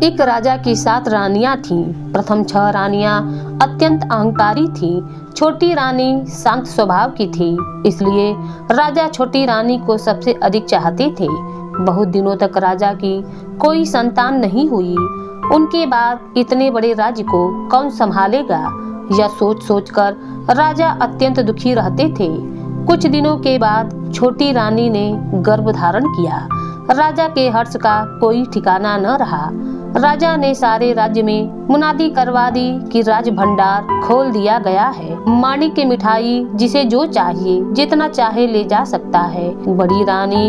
एक राजा की 7 रानियां थीं। प्रथम 6 रानियां अत्यंत अहंकारी थीं। छोटी रानी शांत स्वभाव की थी, इसलिए राजा छोटी रानी को सबसे अधिक चाहते थे। बहुत दिनों तक राजा की कोई संतान नहीं हुई। उनके बाद इतने बड़े राज्य को कौन संभालेगा, यह सोच सोचकर राजा अत्यंत दुखी रहते थे। कुछ दिनों के बाद छोटी रानी ने गर्भ धारण किया। राजा के हर्ष का कोई ठिकाना न रहा। राजा ने सारे राज्य में मुनादी करवा दी कि राज भंडार खोल दिया गया है। माणिक की मिठाई जिसे जो चाहिए जितना चाहे ले जा सकता है। बड़ी रानी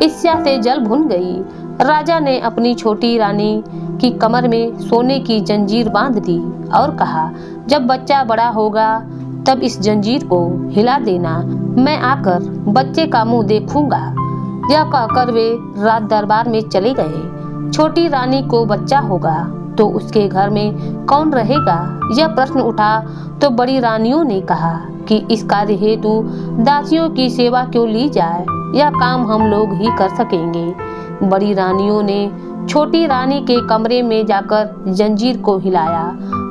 ईर्ष्या से जल भुन गई। राजा ने अपनी छोटी रानी की कमर में सोने की जंजीर बांध दी और कहा, जब बच्चा बड़ा होगा तब इस जंजीर को हिला देना, मैं आकर बच्चे का मुंह देखूंगा। यह कहकर वे राज दरबार में चले गए। छोटी रानी को बच्चा होगा तो उसके घर में कौन रहेगा, यह प्रश्न उठा तो बड़ी रानियों ने कहा कि इस कार्य हेतु दासियों की सेवा क्यों ली जाए, यह काम हम लोग ही कर सकेंगे। बड़ी रानियों ने छोटी रानी के कमरे में जाकर जंजीर को हिलाया।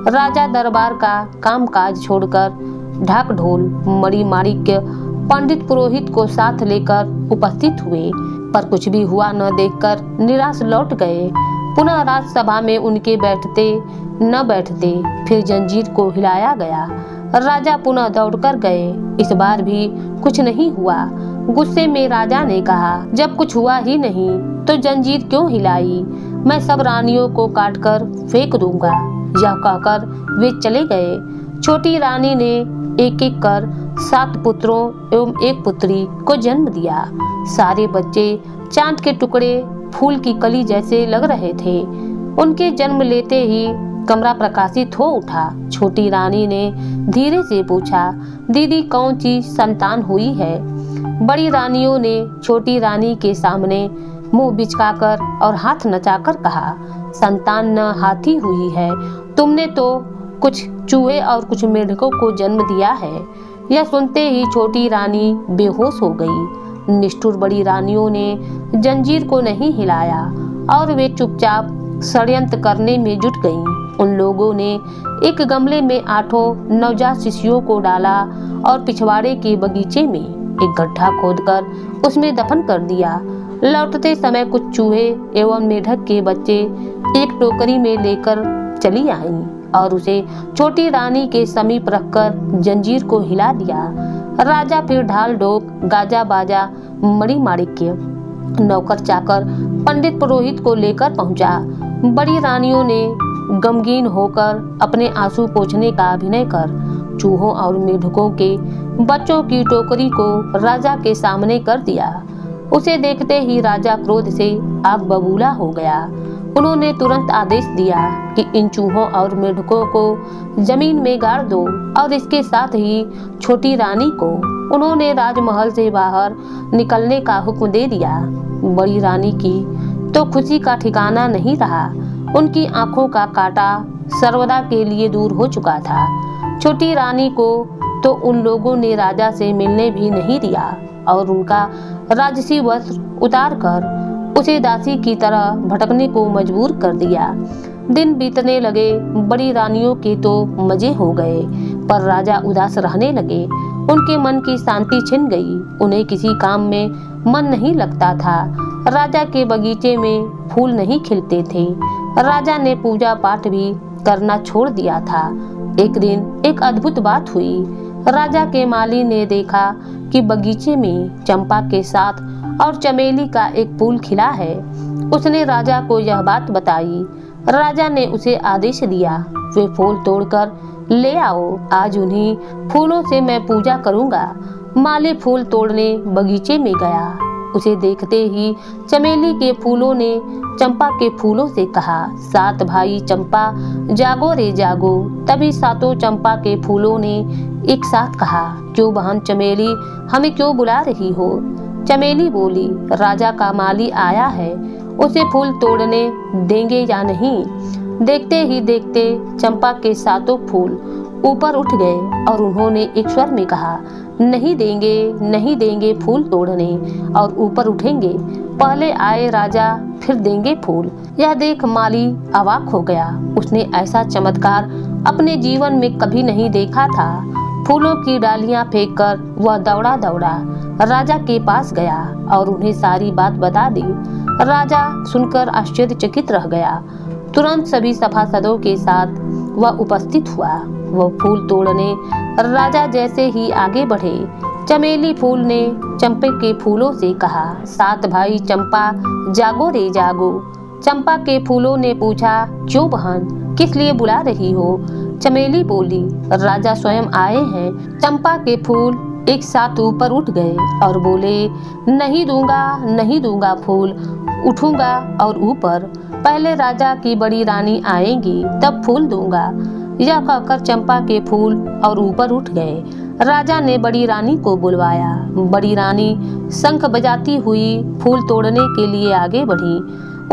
राजा दरबार का कामकाज छोड़कर ढाक ढोल मणि माणिक्य पंडित पुरोहित को साथ लेकर उपस्थित हुए, पर कुछ भी हुआ न देखकर निराश लौट गए। पुनः राजसभा में उनके बैठते न बैठते फिर जंजीर को हिलाया गया। राजा पुनः दौड़कर गए। इस बार भी कुछ नहीं हुआ। गुस्से में राजा ने कहा, जब कुछ हुआ ही नहीं तो जंजीर क्यों हिलाई, मैं सब रानियों को काटकर फेंक दूंगा। यह कहकर वे चले गए। छोटी रानी ने एक एक कर 7 पुत्रों एवं 1 पुत्री को जन्म दिया। सारे बच्चे चांद के टुकड़े फूल की कली जैसे लग रहे थे। उनके जन्म लेते ही कमरा प्रकाशित हो उठा। छोटी रानी ने धीरे से पूछा, दीदी कौन सी संतान हुई है। बड़ी रानियों ने छोटी रानी के सामने मुंह बिचकाकर और हाथ नचाकर कहा, संतान न हाथी हुई है, तुमने तो कुछ चूहे और कुछ मेढकों को जन्म दिया है। यह सुनते ही छोटी रानी बेहोश हो गई। निष्ठुर बड़ी रानियों ने जंजीर को नहीं हिलाया और वे चुपचाप षड्यंत्र करने में जुट गईं। उन लोगों ने एक गमले में 8 नवजात शिशुओं को डाला और पिछवाड़े के बगीचे में एक गड्ढा खोदकर उसमें दफन कर दिया। लौटते समय कुछ चूहे एवं मेढक के बच्चे एक टोकरी में लेकर चली आईं और उसे छोटी रानी के समीप रखकर जंजीर को हिला दिया। राजा फिर ढाल ढोक गाजा बाजा मणि माणिक्य नौकर चाकर पंडित पुरोहित को लेकर पहुंचा। बड़ी रानियों ने गमगीन होकर अपने आंसू पोंछने का अभिनय कर चूहों और मेढकों के बच्चों की टोकरी को राजा के सामने कर दिया। उसे देखते ही राजा क्रोध से आग बबूला हो गया। उन्होंने तुरंत आदेश दिया कि इन चूहों और मेढकों को जमीन में गाड़ दो और इसके साथ ही छोटी रानी को उन्होंने राजमहल से बाहर निकलने का हुक्म दे दिया। बड़ी रानी की तो खुशी का ठिकाना नहीं रहा। उनकी आंखों का कांटा सर्वदा के लिए दूर हो चुका था। छोटी रानी को तो उन लोगों ने राजा से मिलने भी नहीं दिया और उनका राजसी वस्त्र उतार कर उसे दासी की तरह भटकने को मजबूर कर दिया। दिन बीतने लगे। बड़ी रानियों के तो मजे हो गए, पर राजा उदास रहने लगे। उनके मन की शांति छिन गई। उन्हें किसी काम में मन नहीं लगता था। राजा के बगीचे में फूल नहीं खिलते थे। राजा ने पूजा पाठ भी करना छोड़ दिया था। एक दिन एक अद्भुत बात हुई। राजा के माली ने देखा कि बगीचे में चंपा के साथ और चमेली का एक फूल खिला है। उसने राजा को यह बात बताई। राजा ने उसे आदेश दिया, वे फूल तोड़कर ले आओ, आज उन्हीं फूलों से मैं पूजा करूंगा। माली फूल तोड़ने बगीचे में गया। उसे देखते ही चमेली के फूलों ने चंपा के फूलों से कहा, 7 भाई चंपा जागो रे जागो। तभी 7 चंपा के फूलों ने एक साथ कहा, क्यों बहन चमेली, हमें क्यों बुला रही हो। चमेली बोली, राजा का माली आया है, उसे फूल तोड़ने देंगे या नहीं। देखते ही देखते चंपा के 7 फूल ऊपर उठ गए और उन्होंने एक स्वर में कहा, नहीं देंगे, नहीं देंगे फूल तोड़ने और ऊपर उठेंगे। पहले आए राजा फिर देंगे फूल। यह देख माली अवाक हो गया। उसने ऐसा चमत्कार अपने जीवन में कभी नहीं देखा था। फूलों की डालियां फेंककर वह दौड़ा दौड़ा राजा के पास गया और उन्हें सारी बात बता दी। राजा सुनकर आश्चर्यचकित रह गया। तुरंत सभी सभासदों के साथ वह उपस्थित हुआ। वह फूल तोड़ने राजा जैसे ही आगे बढ़े, चमेली फूल ने चंपे के फूलों से कहा, 7 भाई चंपा जागो रे जागो। चंपा के फूलों ने पूछा, क्यों बहन, किस लिए बुला रही हो? चमेली बोली, राजा स्वयं आए हैं। चंपा के फूल एक साथ ऊपर उठ गए और बोले, नहीं दूंगा, नहीं दूंगा फूल, उठूंगा और ऊपर। पहले राजा की बड़ी रानी आएंगी तब फूल दूंगा। यह कहकर चंपा के फूल और ऊपर उठ गए। राजा ने बड़ी रानी को बुलवाया। बड़ी रानी शंख बजाती हुई फूल तोड़ने के लिए आगे बढ़ी।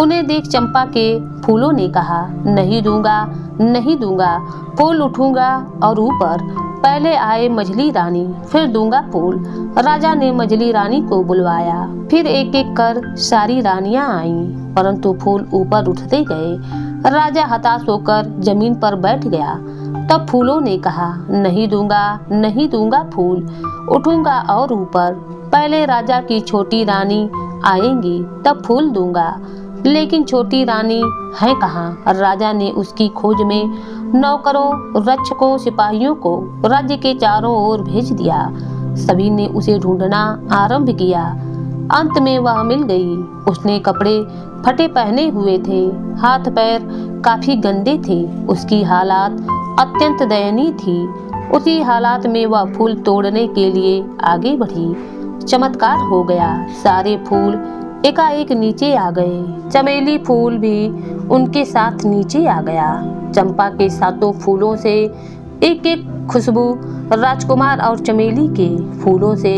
उन्हें देख चंपा के फूलों ने कहा, नहीं दूंगा, नहीं दूंगा फूल, उठूंगा और ऊपर। पहले आए मझली रानी, फिर दूंगा फूल। राजा ने मझली रानी को बुलवाया। फिर एक एक कर सारी रानियां आईं, परंतु फूल ऊपर उठते गए। राजा हताश होकर जमीन पर बैठ गया। तब फूलों ने कहा, नहीं दूंगा, नहीं दूंगा फूल, उठूंगा और ऊपर। पहले राजा की छोटी रानी आएंगी तब फूल दूंगा। लेकिन छोटी रानी है कहाँ? राजा ने उसकी खोज में नौकरों, रक्षकों, सिपाहियों को राज्य के चारों ओर भेज दिया। सभी ने उसे ढूंढना आरंभ किया। अंत में वह मिल गई। उसने कपड़े फटे पहने हुए थे, हाथ पैर काफी गंदे थे। उसकी हालात अत्यंत दयनीय थी। उसी हालात में वह फूल तोड़ने के लिए आगे बढ़ी। चमत्कार हो गया। सारे फूल एकाएक नीचे आ गए। चमेली फूल भी उनके साथ नीचे आ गया। चंपा के 7 फूलों से एक एक खुशबू, राजकुमार और चमेली के फूलों से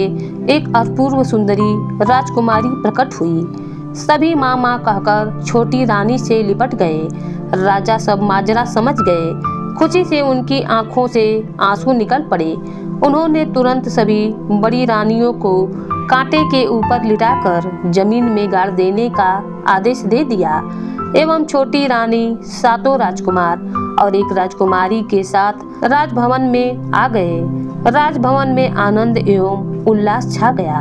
एक अपूर्व सुंदरी राजकुमारी प्रकट हुई। सभी माँ माँ कहकर छोटी रानी से लिपट गए। राजा सब माजरा समझ गए। खुशी से उनकी आंखों से आंसू निकल पड़े। उन्होंने तुरंत सभी बड़ी रानियों को कांटे के ऊपर लिटाकर जमीन में गाड़ देने का आदेश दे दिया एवं छोटी रानी, 7 राजकुमार और एक राजकुमारी के साथ राजभवन में आ गए। राजभवन में आनंद एवं उल्लास छा गया।